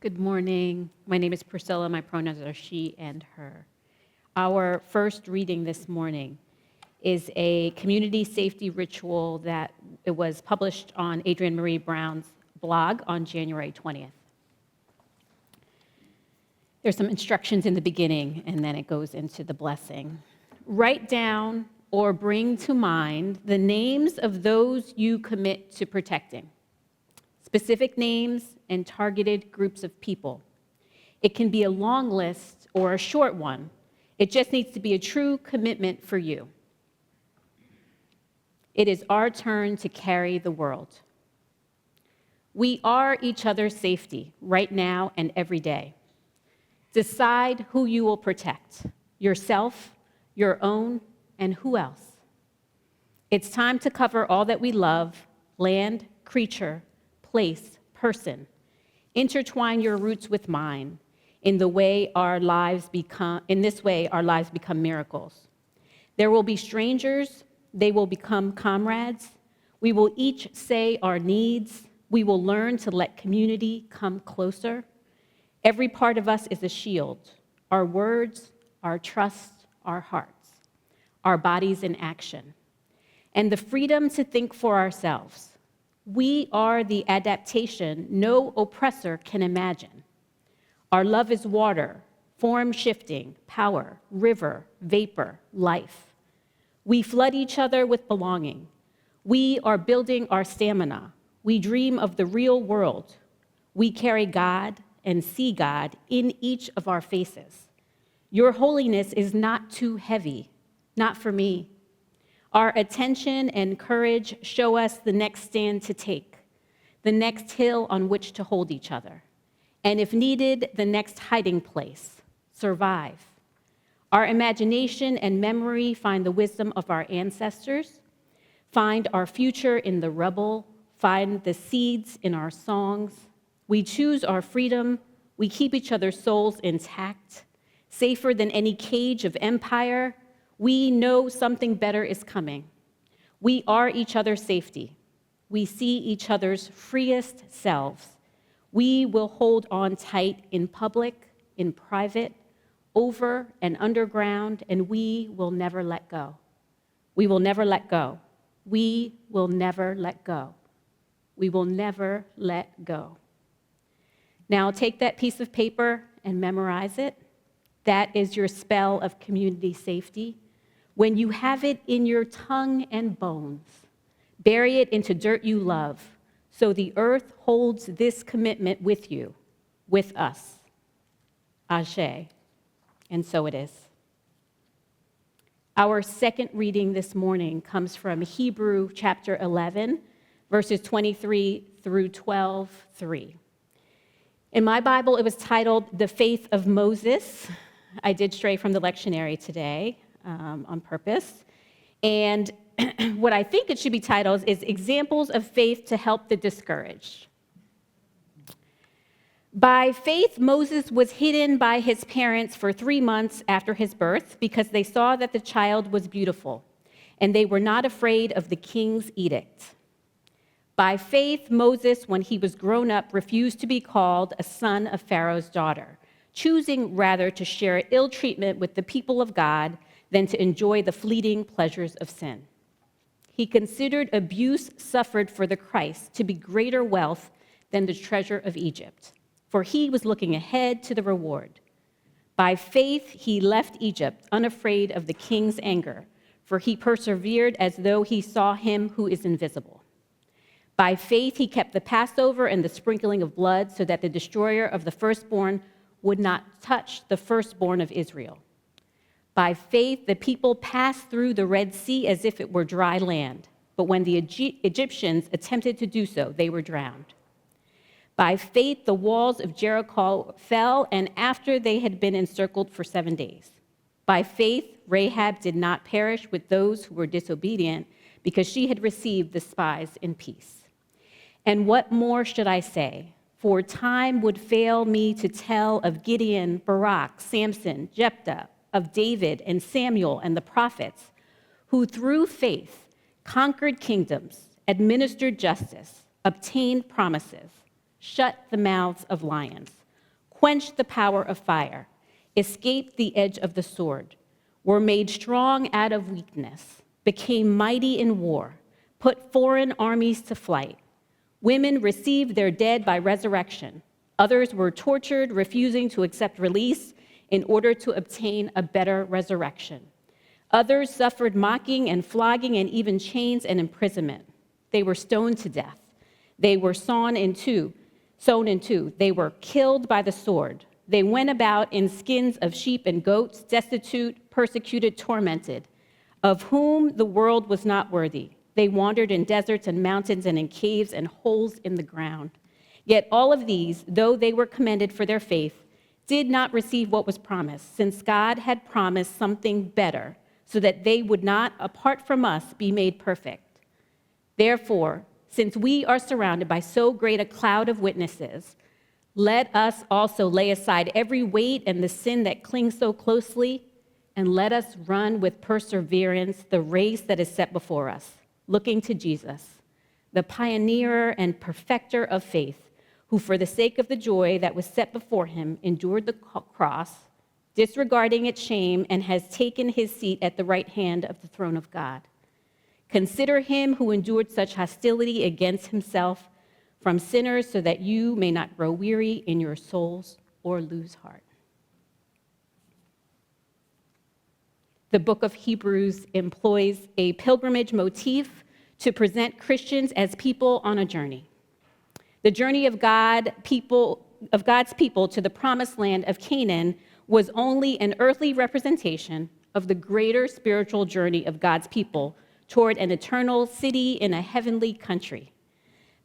Good morning. My name is Priscilla. My pronouns are she and her. Our first reading this morning is a community safety ritual that it was published on Adrienne Marie Brown's blog on January 20th. There's some instructions in the beginning, and then it goes into the blessing. Write down or bring to mind the names of those you commit to protecting. Specific names and targeted groups of people. It can be a long list or a short one. It just needs to be a true commitment for you. It is our turn to carry the world. We are each other's safety right now and every day. Decide who you will protect, yourself, your own, and who else. It's time to cover all that we love, land, creature, place, person. Intertwine your roots with mine. In this way, our lives become miracles. There will be strangers. They will become comrades. We will each say our needs. We will learn to let community come closer. Every part of us is a shield. Our words, our trust, our hearts, our bodies in action, and the freedom to think for ourselves. We are the adaptation no oppressor can imagine. Our love is water, form shifting, power, river, vapor, life. We flood each other with belonging. We are building our stamina. We dream of the real world. We carry God and see God in each of our faces. Your holiness is not too heavy, not for me. Our attention and courage show us the next stand to take, the next hill on which to hold each other, and if needed, the next hiding place, survive. Our imagination and memory find the wisdom of our ancestors, find our future in the rubble, find the seeds in our songs. We choose our freedom, we keep each other's souls intact, safer than any cage of empire. We know something better is coming. We are each other's safety. We see each other's freest selves. We will hold on tight in public, in private, over and underground, and we will never let go. We will never let go. We will never let go. We will never let go. Now take that piece of paper and memorize it. That is your spell of community safety. When you have it in your tongue and bones, bury it into dirt you love, so the earth holds this commitment with you, with us. Ashe. And so it is. Our second reading this morning comes from Hebrew chapter 11, verses 23 through 12:3. In my Bible, it was titled The Faith of Moses. I did stray from the lectionary today. On purpose. And what I think it should be titled is Examples of Faith to Help the Discouraged. By faith, Moses was hidden by his parents for 3 months after his birth because they saw that the child was beautiful, and they were not afraid of the king's edict. By faith, Moses, when he was grown up, refused to be called a son of Pharaoh's daughter, choosing rather to share ill treatment with the people of God than to enjoy the fleeting pleasures of sin. He considered abuse suffered for the Christ to be greater wealth than the treasure of Egypt, for he was looking ahead to the reward. By faith, he left Egypt, unafraid of the king's anger, for he persevered as though he saw him who is invisible. By faith, he kept the Passover and the sprinkling of blood so that the destroyer of the firstborn would not touch the firstborn of Israel. By faith, the people passed through the Red Sea as if it were dry land, but when the Egyptians attempted to do so, they were drowned. By faith, the walls of Jericho fell, and after they had been encircled for 7 days. By faith, Rahab did not perish with those who were disobedient, because she had received the spies in peace. And what more should I say? For time would fail me to tell of Gideon, Barak, Samson, Jephthah, of David and Samuel and the prophets, who through faith conquered kingdoms, administered justice, obtained promises, shut the mouths of lions, quenched the power of fire, escaped the edge of the sword, were made strong out of weakness, became mighty in war, put foreign armies to flight. Women received their dead by resurrection. Others were tortured, refusing to accept release in order to obtain a better resurrection. Others suffered mocking and flogging and even chains and imprisonment. They were stoned to death. They were sown in two. They were killed by the sword. They went about in skins of sheep and goats, destitute, persecuted, tormented, of whom the world was not worthy. They wandered in deserts and mountains and in caves and holes in the ground. Yet all of these, though they were commended for their faith, did not receive what was promised, since God had promised something better, so that they would not, apart from us, be made perfect. Therefore, since we are surrounded by so great a cloud of witnesses, let us also lay aside every weight and the sin that clings so closely, and let us run with perseverance the race that is set before us, looking to Jesus, the pioneer and perfecter of faith, who for the sake of the joy that was set before him endured the cross, disregarding its shame, and has taken his seat at the right hand of the throne of God. Consider him who endured such hostility against himself from sinners, so that you may not grow weary in your souls or lose heart. The book of Hebrews employs a pilgrimage motif to present Christians as people on a journey. The journey of God's people to the promised land of Canaan was only an earthly representation of the greater spiritual journey of God's people toward an eternal city in a heavenly country.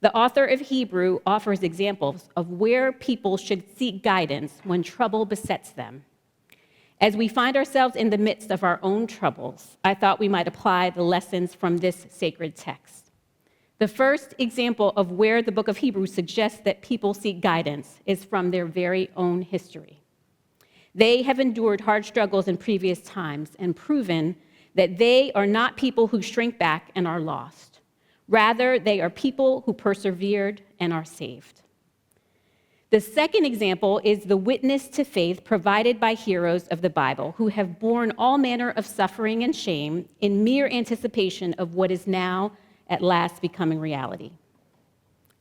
The author of Hebrew offers examples of where people should seek guidance when trouble besets them. As we find ourselves in the midst of our own troubles, I thought we might apply the lessons from this sacred text. The first example of where the book of Hebrews suggests that people seek guidance is from their very own history. They have endured hard struggles in previous times and proven that they are not people who shrink back and are lost. Rather, they are people who persevered and are saved. The second example is the witness to faith provided by heroes of the Bible who have borne all manner of suffering and shame in mere anticipation of what is now at last becoming reality.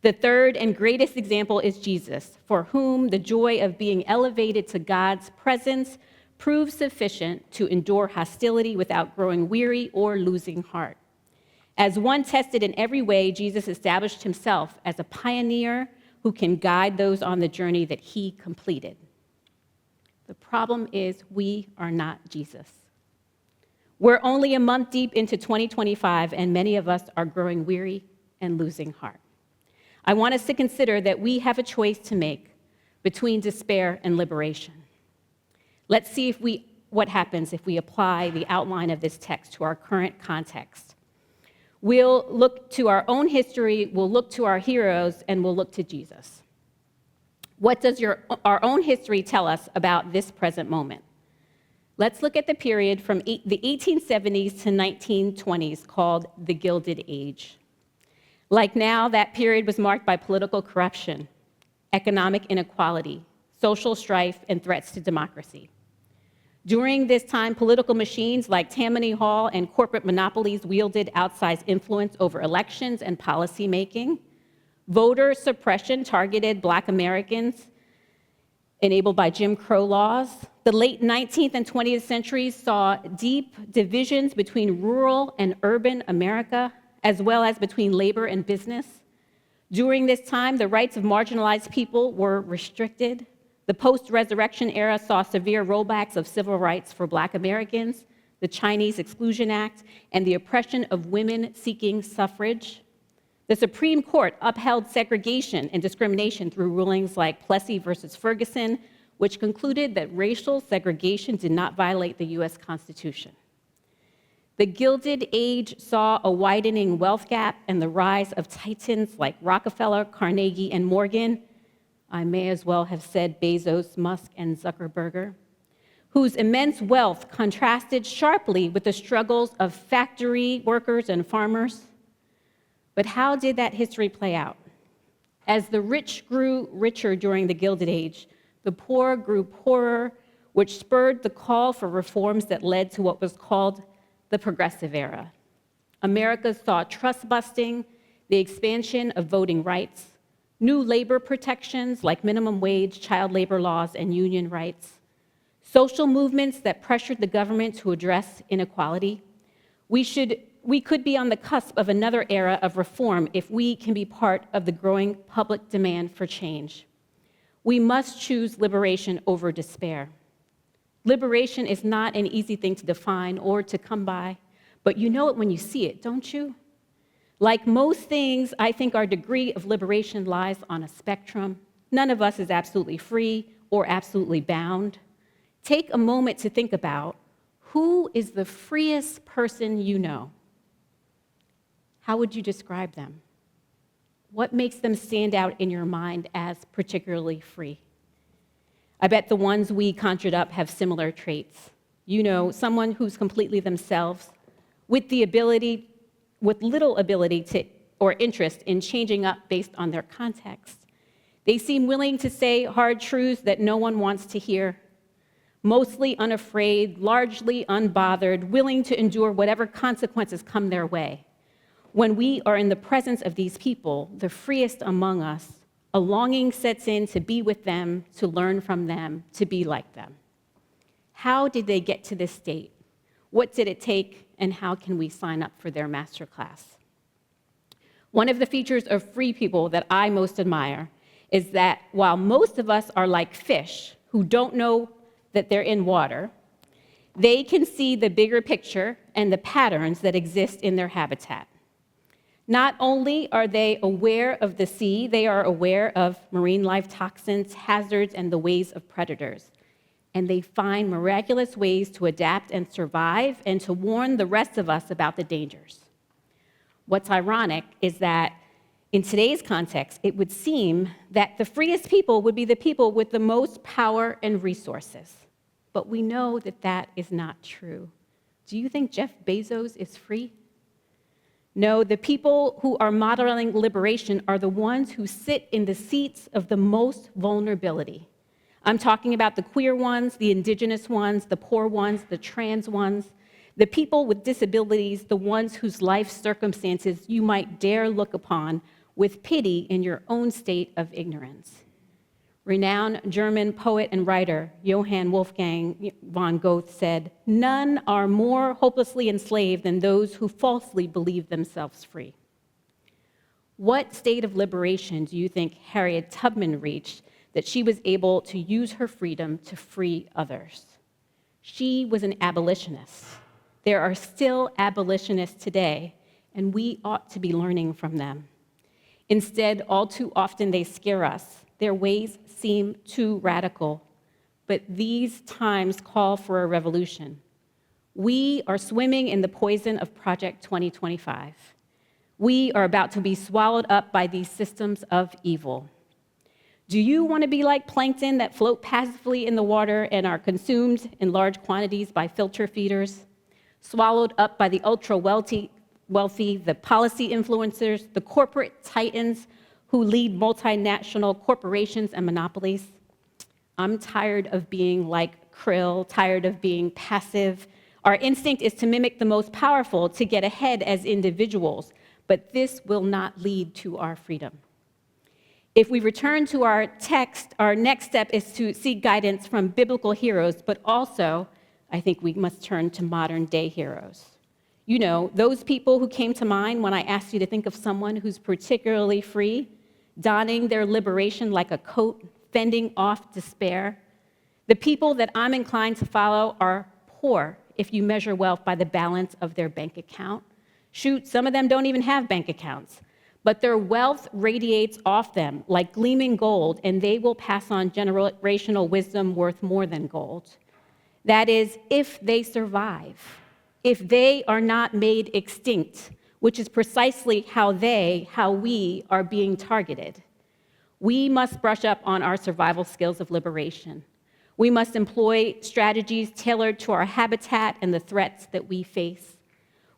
The third and greatest example is Jesus, for whom the joy of being elevated to God's presence proved sufficient to endure hostility without growing weary or losing heart. As one tested in every way, Jesus established himself as a pioneer who can guide those on the journey that he completed. The problem is we are not Jesus. We're only a month deep into 2025, and many of us are growing weary and losing heart. I want us to consider that we have a choice to make between despair and liberation. Let's see what happens if we apply the outline of this text to our current context. We'll look to our own history, we'll look to our heroes, and we'll look to Jesus. What does our own history tell us about this present moment? Let's look at the period from the 1870s to 1920s called the Gilded Age. Like now, that period was marked by political corruption, economic inequality, social strife, and threats to democracy. During this time, political machines like Tammany Hall and corporate monopolies wielded outsized influence over elections and policymaking. Voter suppression targeted Black Americans, enabled by Jim Crow laws. The late 19th and 20th centuries saw deep divisions between rural and urban America, as well as between labor and business. During this time, the rights of marginalized people were restricted. The post-resurrection era saw severe rollbacks of civil rights for Black Americans, the Chinese Exclusion Act, and the oppression of women seeking suffrage. The Supreme Court upheld segregation and discrimination through rulings like Plessy versus Ferguson, which concluded that racial segregation did not violate the U.S. Constitution. The Gilded Age saw a widening wealth gap and the rise of titans like Rockefeller, Carnegie, and Morgan. I may as well have said Bezos, Musk, and Zuckerberg, whose immense wealth contrasted sharply with the struggles of factory workers and farmers. But how did that history play out? As the rich grew richer during the Gilded Age, The poor grew poorer, which spurred the call for reforms that led to what was called the Progressive Era. America saw trust busting, the expansion of voting rights, new labor protections like minimum wage, child labor laws, and union rights, social movements that pressured the government to address inequality. We could be on the cusp of another era of reform if we can be part of the growing public demand for change. We must choose liberation over despair. Liberation is not an easy thing to define or to come by, but you know it when you see it, don't you? Like most things, I think our degree of liberation lies on a spectrum. None of us is absolutely free or absolutely bound. Take a moment to think about who is the freest person you know. How would you describe them? What makes them stand out in your mind as particularly free? I bet the ones we conjured up have similar traits. You know, someone who's completely themselves, with little ability to or interest in changing up based on their context. They seem willing to say hard truths that no one wants to hear, mostly unafraid, largely unbothered, willing to endure whatever consequences come their way. When we are in the presence of these people, the freest among us, a longing sets in to be with them, to learn from them, to be like them. How did they get to this state? What did it take, and how can we sign up for their masterclass? One of the features of free people that I most admire is that while most of us are like fish who don't know that they're in water, they can see the bigger picture and the patterns that exist in their habitat. Not only are they aware of the sea, they are aware of marine life toxins, hazards, and the ways of predators. And they find miraculous ways to adapt and survive and to warn the rest of us about the dangers. What's ironic is that in today's context, it would seem that the freest people would be the people with the most power and resources. But we know that that is not true. Do you think Jeff Bezos is free? No, the people who are modeling liberation are the ones who sit in the seats of the most vulnerability. I'm talking about the queer ones, the indigenous ones, the poor ones, the trans ones, the people with disabilities, the ones whose life circumstances you might dare look upon with pity in your own state of ignorance. Renowned German poet and writer Johann Wolfgang von Goethe said, "None are more hopelessly enslaved than those who falsely believe themselves free." What state of liberation do you think Harriet Tubman reached that she was able to use her freedom to free others? She was an abolitionist. There are still abolitionists today, and we ought to be learning from them. Instead, all too often they scare us. Their ways seem too radical, but these times call for a revolution. We are swimming in the poison of Project 2025. We are about to be swallowed up by these systems of evil. Do you want to be like plankton that float passively in the water and are consumed in large quantities by filter feeders, swallowed up by the ultra-wealthy, the policy influencers, the corporate titans who lead multinational corporations and monopolies? I'm tired of being like krill, tired of being passive. Our instinct is to mimic the most powerful, to get ahead as individuals, but this will not lead to our freedom. If we return to our text, our next step is to seek guidance from biblical heroes, but also, I think we must turn to modern day heroes. You know, those people who came to mind when I asked you to think of someone who's particularly free, donning their liberation like a coat, fending off despair. The people that I'm inclined to follow are poor if you measure wealth by the balance of their bank account. Shoot, some of them don't even have bank accounts, but their wealth radiates off them like gleaming gold, and they will pass on generational wisdom worth more than gold. That is, if they survive, if they are not made extinct, which is precisely how we are being targeted. We must brush up on our survival skills of liberation. We must employ strategies tailored to our habitat and the threats that we face.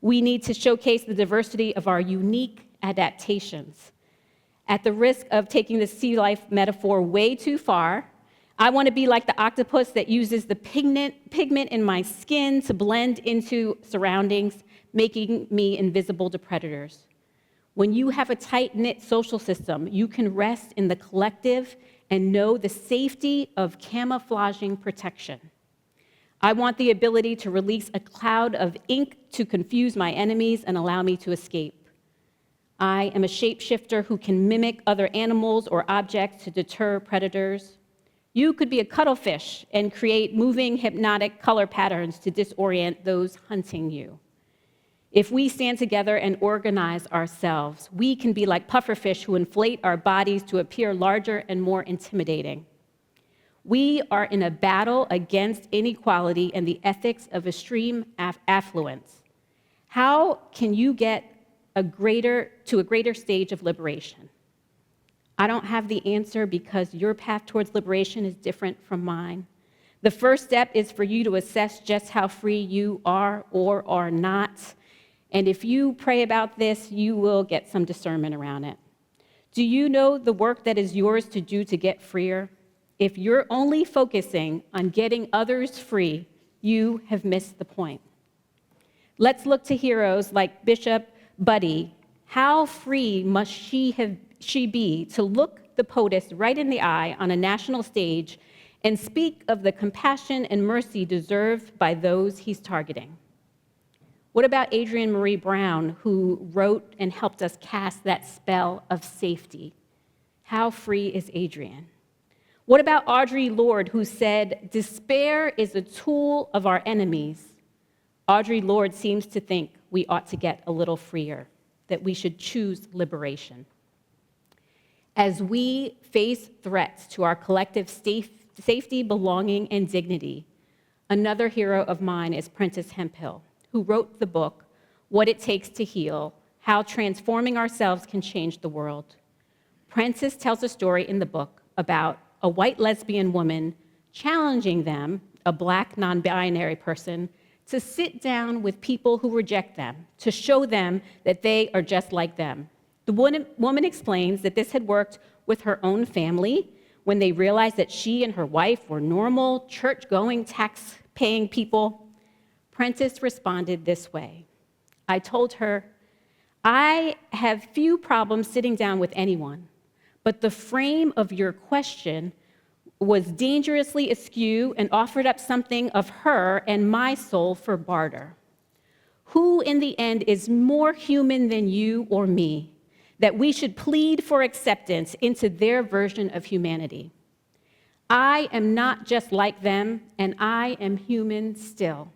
We need to showcase the diversity of our unique adaptations. At the risk of taking the sea life metaphor way too far, I want to be like the octopus that uses the pigment in my skin to blend into surroundings, making me invisible to predators. When you have a tight-knit social system, you can rest in the collective and know the safety of camouflaging protection. I want the ability to release a cloud of ink to confuse my enemies and allow me to escape. I am a shapeshifter who can mimic other animals or objects to deter predators. You could be a cuttlefish and create moving, hypnotic color patterns to disorient those hunting you. If we stand together and organize ourselves, we can be like pufferfish who inflate our bodies to appear larger and more intimidating. We are in a battle against inequality and the ethics of extreme affluence. How can you get to a greater stage of liberation? I don't have the answer because your path towards liberation is different from mine. The first step is for you to assess just how free you are or are not. And if you pray about this, you will get some discernment around it. Do you know the work that is yours to do to get freer? If you're only focusing on getting others free, you have missed the point. Let's look to heroes like Bishop Buddy. How free must she be to look the POTUS right in the eye on a national stage and speak of the compassion and mercy deserved by those he's targeting? What about Adrienne Marie Brown, who wrote and helped us cast that spell of safety? How free is Adrienne? What about Audre Lorde, who said, "Despair is a tool of our enemies"? Audre Lorde seems to think we ought to get a little freer, that we should choose liberation. As we face threats to our collective safety, belonging, and dignity, another hero of mine is Prentice Hemphill, who wrote the book, What It Takes to Heal, How Transforming Ourselves Can Change the World. Prentice tells a story in the book about a white lesbian woman challenging them, a black non-binary person, to sit down with people who reject them, to show them that they are just like them. The woman explains that this had worked with her own family when they realized that she and her wife were normal, church-going, tax-paying people. Prentice responded this way. I told her, "I have few problems sitting down with anyone, but the frame of your question was dangerously askew and offered up something of her and my soul for barter. Who in the end is more human than you or me, that we should plead for acceptance into their version of humanity? I am not just like them, and I am human still.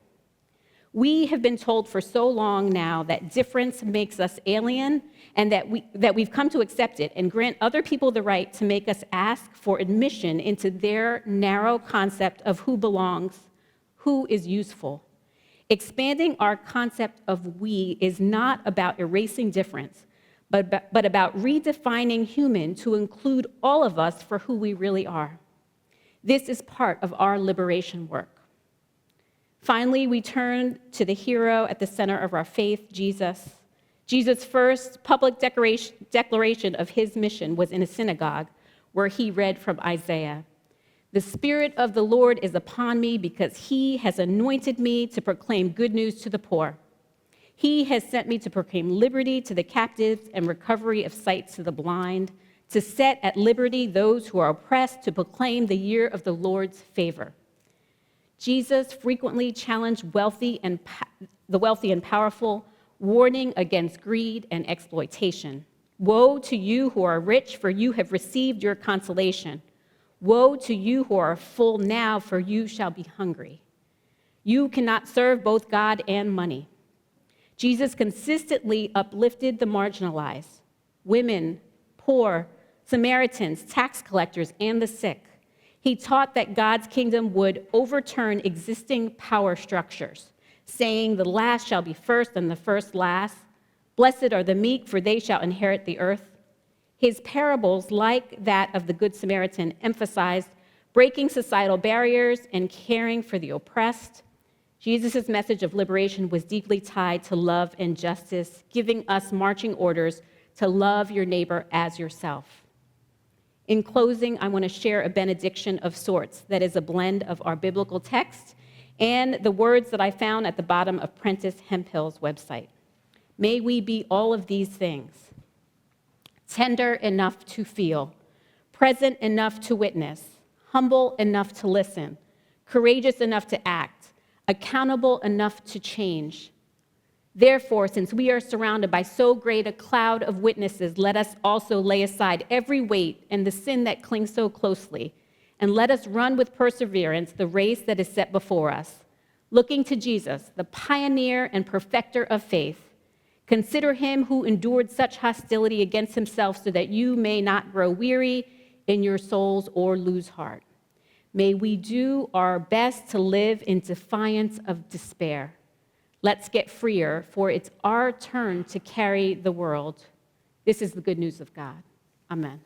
We have been told for so long now that difference makes us alien and that we've come to accept it and grant other people the right to make us ask for admission into their narrow concept of who belongs, who is useful. Expanding our concept of we is not about erasing difference, but about redefining human to include all of us for who we really are. This is part of our liberation work. Finally, we turn to the hero at the center of our faith, Jesus. Jesus' first public declaration of his mission was in a synagogue where he read from Isaiah. The Spirit of the Lord is upon me because he has anointed me to proclaim good news to the poor. He has sent me to proclaim liberty to the captives and recovery of sight to the blind, to set at liberty those who are oppressed, to proclaim the year of the Lord's favor. Jesus frequently challenged the wealthy and powerful, warning against greed and exploitation. Woe to you who are rich, for you have received your consolation. Woe to you who are full now, for you shall be hungry. You cannot serve both God and money. Jesus consistently uplifted the marginalized, women, poor, Samaritans, tax collectors, and the sick. He taught that God's kingdom would overturn existing power structures, saying, "The last shall be first and the first last. Blessed are the meek, for they shall inherit the earth." His parables, like that of the Good Samaritan, emphasized breaking societal barriers and caring for the oppressed. Jesus' message of liberation was deeply tied to love and justice, giving us marching orders to love your neighbor as yourself. In closing, I want to share a benediction of sorts that is a blend of our biblical text and the words that I found at the bottom of Prentice Hemphill's website. May we be all of these things: tender enough to feel, present enough to witness, humble enough to listen, courageous enough to act, accountable enough to change. Therefore, since we are surrounded by so great a cloud of witnesses, let us also lay aside every weight and the sin that clings so closely, and let us run with perseverance the race that is set before us, looking to Jesus, the pioneer and perfecter of faith. Consider him who endured such hostility against himself so that you may not grow weary in your souls or lose heart. May we do our best to live in defiance of despair. Let's get freer, for it's our turn to carry the world. This is the good news of God. Amen.